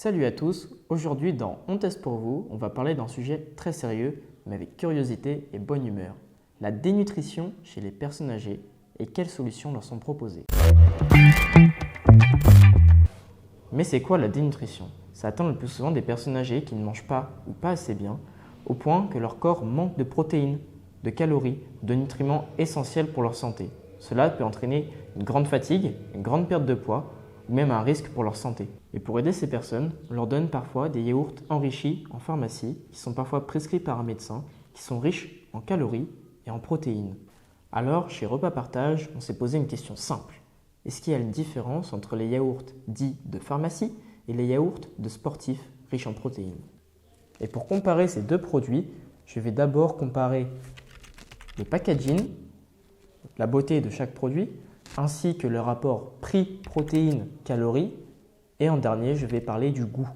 Salut à tous, aujourd'hui dans On teste pour vous, on va parler d'un sujet très sérieux mais avec curiosité et bonne humeur. La dénutrition chez les personnes âgées et quelles solutions leur sont proposées. Mais c'est quoi la dénutrition? Ça atteint le plus souvent des personnes âgées qui ne mangent pas ou pas assez bien, au point que leur corps manque de protéines, de calories, de nutriments essentiels pour leur santé. Cela peut entraîner une grande fatigue, une grande perte de poids ou même un risque pour leur santé. Et pour aider ces personnes, on leur donne parfois des yaourts enrichis en pharmacie qui sont parfois prescrits par un médecin, qui sont riches en calories et en protéines. Alors, chez Repas Partage, on s'est posé une question simple. Est-ce qu'il y a une différence entre les yaourts dits de pharmacie et les yaourts de sportifs riches en protéines? Et pour comparer ces deux produits, je vais d'abord comparer le packaging, la beauté de chaque produit, ainsi que le rapport prix-protéines-calories. Et en dernier, je vais parler du goût.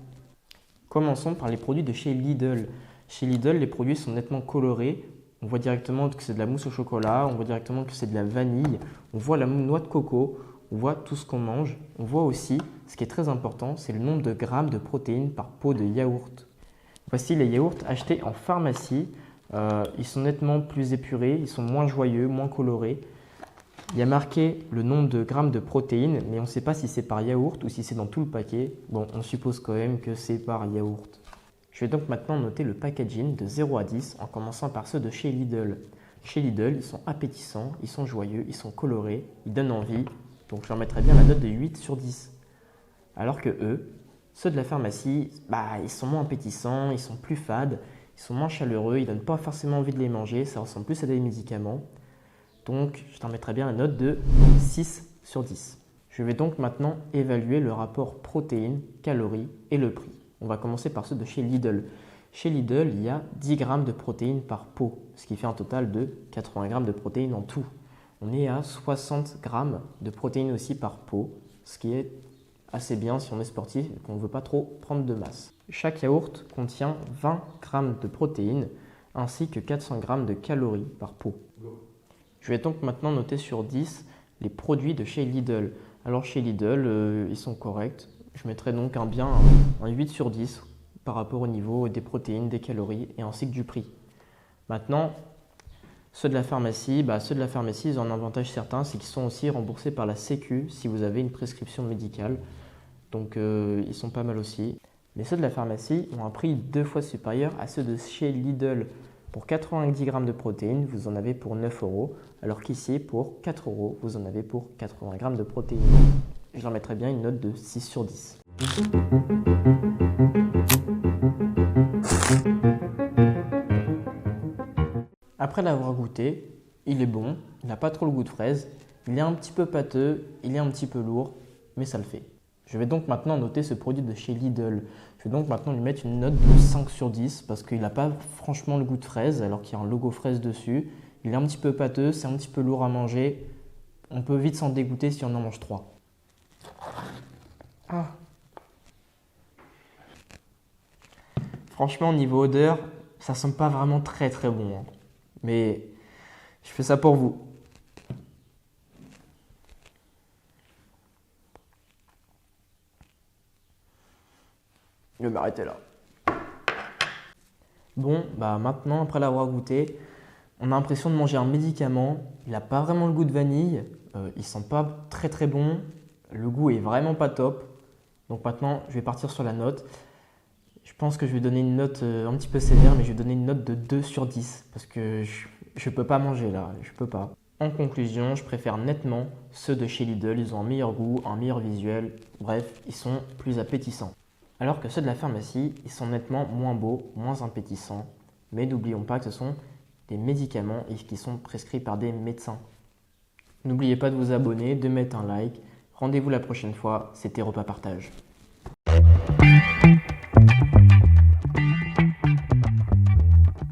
Commençons par les produits de chez Lidl. Chez Lidl, les produits sont nettement colorés. On voit directement que c'est de la mousse au chocolat, on voit directement que c'est de la vanille, on voit la noix de coco, on voit tout ce qu'on mange. On voit aussi, ce qui est très important, c'est le nombre de grammes de protéines par pot de yaourt. Voici les yaourts achetés en pharmacie. Ils sont nettement plus épurés, ils sont moins joyeux, moins colorés. Il y a marqué le nombre de grammes de protéines, mais on ne sait pas si c'est par yaourt ou si c'est dans tout le paquet. Bon, on suppose quand même que c'est par yaourt. Je vais donc maintenant noter le packaging de 0 à 10 en commençant par ceux de chez Lidl. Chez Lidl, ils sont appétissants, ils sont joyeux, ils sont colorés, ils donnent envie. Donc je leur mettrai bien la note de 8 sur 10. Alors que eux, ceux de la pharmacie, ils sont moins appétissants, ils sont plus fades, ils sont moins chaleureux, ils ne donnent pas forcément envie de les manger, ça ressemble plus à des médicaments. Donc, je t'en mettrai bien la note de 6 sur 10. Je vais donc maintenant évaluer le rapport protéines, calories et le prix. On va commencer par ceux de chez Lidl. Chez Lidl, il y a 10 grammes de protéines par pot, ce qui fait un total de 80 grammes de protéines en tout. On est à 60 grammes de protéines aussi par pot, ce qui est assez bien si on est sportif et qu'on ne veut pas trop prendre de masse. Chaque yaourt contient 20 grammes de protéines ainsi que 400 grammes de calories par pot. Je vais donc maintenant noter sur 10 les produits de chez Lidl. Alors chez Lidl, ils sont corrects. Je mettrai donc un 8 sur 10 par rapport au niveau des protéines, des calories et ainsi que du prix. Maintenant, ceux de la pharmacie, ils ont un avantage certain, c'est qu'ils sont aussi remboursés par la Sécu si vous avez une prescription médicale. Donc ils sont pas mal aussi. Mais ceux de la pharmacie ont un prix 2 fois supérieur à ceux de chez Lidl. Pour 90 grammes de protéines, vous en avez pour 9 €, alors qu'ici, pour 4 €, vous en avez pour 80 grammes de protéines. Je leur mettrai bien une note de 6 sur 10. Après l'avoir goûté, il est bon, il n'a pas trop le goût de fraise, il est un petit peu pâteux, il est un petit peu lourd, mais ça le fait. Je vais donc maintenant noter ce produit de chez Lidl. Je vais donc maintenant lui mettre une note de 5 sur 10 parce qu'il n'a pas franchement le goût de fraise alors qu'il y a un logo fraise dessus. Il est un petit peu pâteux, c'est un petit peu lourd à manger. On peut vite s'en dégoûter si on en mange 3. Franchement, au niveau odeur, ça sent pas vraiment très très bon. Mais je fais ça pour vous. Je vais m'arrêter là. Bon, maintenant, après l'avoir goûté, on a l'impression de manger un médicament. Il n'a pas vraiment le goût de vanille. Il sent pas très très bon. Le goût est vraiment pas top. Donc maintenant, je vais partir sur la note. Je pense que je vais donner une note un petit peu sévère, mais je vais donner une note de 2 sur 10. Parce que je peux pas manger là, je peux pas. En conclusion, je préfère nettement ceux de chez Lidl. Ils ont un meilleur goût, un meilleur visuel. Bref, ils sont plus appétissants. Alors que ceux de la pharmacie, ils sont nettement moins beaux, moins appétissants. Mais n'oublions pas que ce sont des médicaments et qui sont prescrits par des médecins. N'oubliez pas de vous abonner, de mettre un like. Rendez-vous la prochaine fois, c'était Repas Partage.